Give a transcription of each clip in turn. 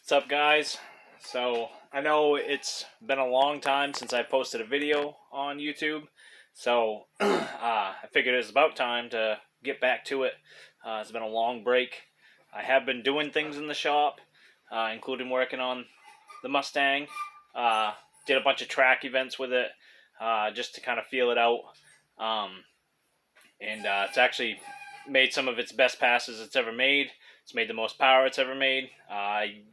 What's up, guys? So I know it's been a long time since I posted a video on YouTube, so I figured it was about time to get back to it. It's been a long break. I have been doing things in the shop, including working on the Mustang. Did a bunch of track events with it, just to kind of feel it out. Um, and it's actually made some of its best passes it's ever made. It's made the most power it's ever made.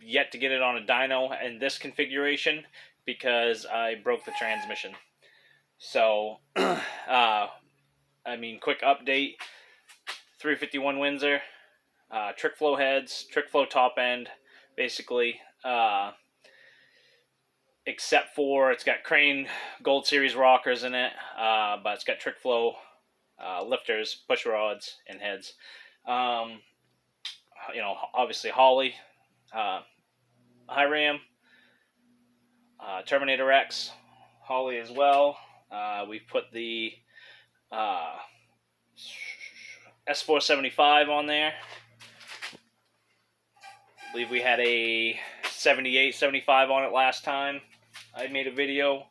Yet to get it on a dyno in this configuration because I broke the transmission. So, quick update. 351 Windsor, trick flow heads, trick flow top end, basically. Except for it's got Crane Gold Series rockers in it, but it's got trick flow lifters, push rods, and heads. Obviously Holly, high ram, Terminator X, Holly as well. We put the S475 on there. I believe we had a 78, 75 on it last time I made a video.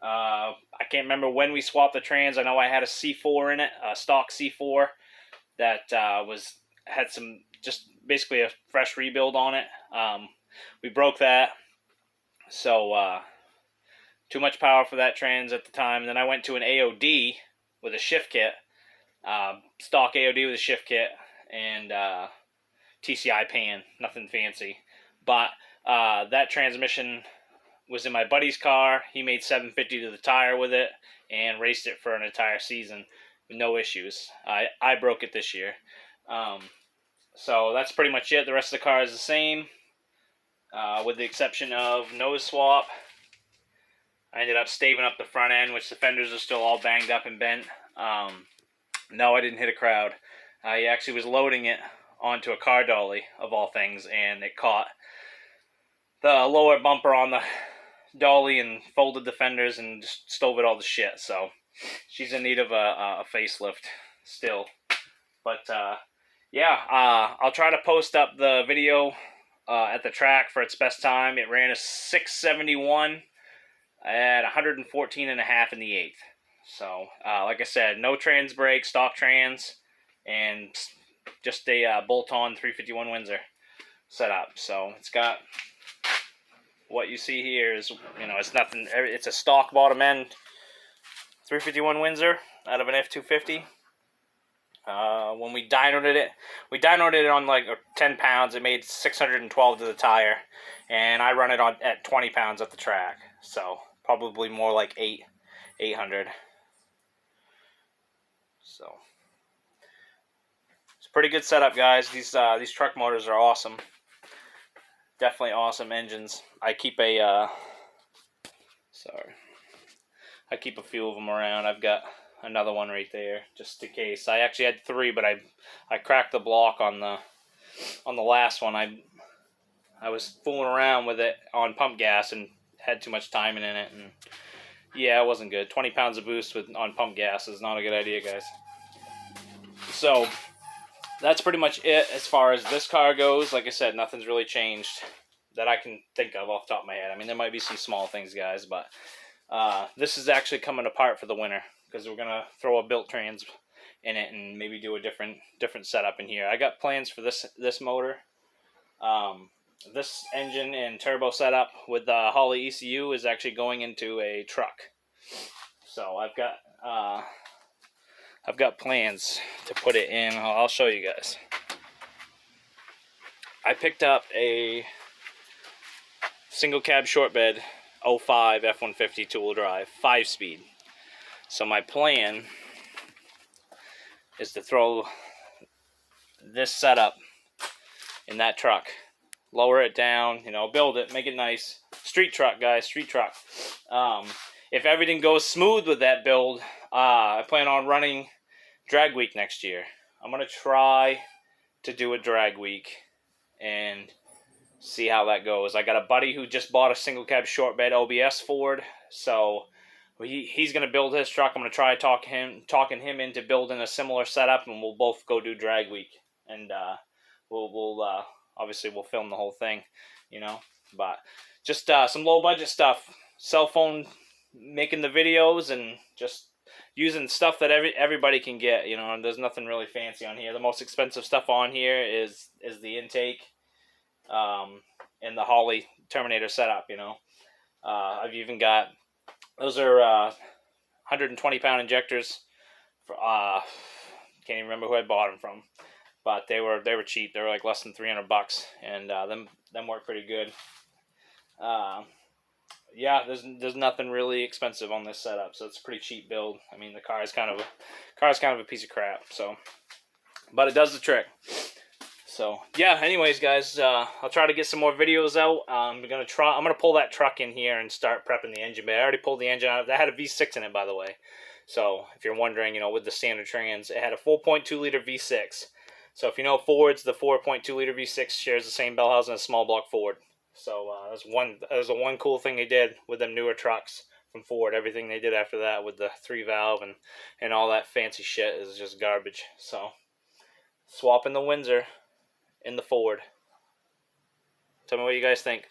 I can't remember when we swapped the trans. I know I had a C4 in it, a stock C4 that had some, just basically a fresh rebuild on it. We broke that, so too much power for that trans at the time. And then I went to an AOD with a shift kit, stock AOD with a shift kit, and TCI pan, nothing fancy. But that transmission was in my buddy's car. He made 750 to the tire with it and raced it for an entire season with no issues. I broke it this year. So that's pretty much it. The rest of the car is the same, with the exception of nose swap. I ended up staving up the front end, which the fenders are still all banged up and bent. No, I didn't hit a crowd. I actually was loading it onto a car dolly, of all things, and it caught the lower bumper on the dolly and folded the fenders and just stove it all to shit. So she's in need of a facelift still. But I'll try to post up the video at the track for its best time. It ran a 671 at 114 and a half in the eighth. So like I said, no trans brake, stock trans, and just a bolt-on 351 Windsor setup. So it's got what you see here is, it's nothing. It's a stock bottom end 351 Windsor out of an F250. When we dynoed it on like 10 pounds. It made 612 to the tire, and I run it at 20 pounds at the track. So probably more like 800. So it's a pretty good setup, guys. These truck motors are awesome. Definitely awesome engines. I keep a few of them around. I've got another one right there, just in case. I actually had 3, but I cracked the block on the last one. I was fooling around with it on pump gas and had too much timing in it, and yeah, it wasn't good. 20 pounds of boost on pump gas is not a good idea, guys. So that's pretty much it as far as this car goes. Like I said, nothing's really changed that I can think of off the top of my head. I mean, there might be some small things, guys, but this is actually coming apart for the winter because we're gonna throw a built trans in it and maybe do a different setup in here. I got plans for this motor. This engine and turbo setup with the Holly ECU is actually going into a truck. So I've got plans to put it in. I'll show you guys. I picked up a single cab short bed 05 F-150 two-wheel drive 5-speed. So my plan is to throw this setup in that truck, lower it down, build it, make it nice. Street truck, guys, street truck. If everything goes smooth with that build, I plan on running drag week next year. I'm going to try to do a drag week and see how that goes. I got a buddy who just bought a single cab short bed OBS Ford, so he's going to build his truck. I'm going to try talking him into building a similar setup, and we'll both go do drag week, and we'll obviously we'll film the whole thing, you know. But just some low budget stuff, cell phone, making the videos, and just using stuff that everybody can get, you know. And there's nothing really fancy on here. The most expensive stuff on here is the intake, and the Holley Terminator setup, you know. I've even got, those are 120 pound injectors. For, can't even remember who I bought them from, but they were cheap. They were like less than $300, and them work pretty good. Yeah, there's nothing really expensive on this setup, so it's a pretty cheap build. I mean, the car is kind of a piece of crap, so, but it does the trick. So yeah, anyways, guys, I'll try to get some more videos out. I'm gonna pull that truck in here and start prepping the engine bay. I already pulled the engine out. That had a V6 in it, by the way. So if you're wondering, you know, with the standard trans, it had a 4.2 liter V6. So if you know Fords, the 4.2 liter V6 shares the same bell housing as a small block Ford. So that's the one cool thing they did with them newer trucks from Ford. Everything they did after that with the 3-valve and all that fancy shit is just garbage. So swapping the Windsor in the Ford. Tell me what you guys think.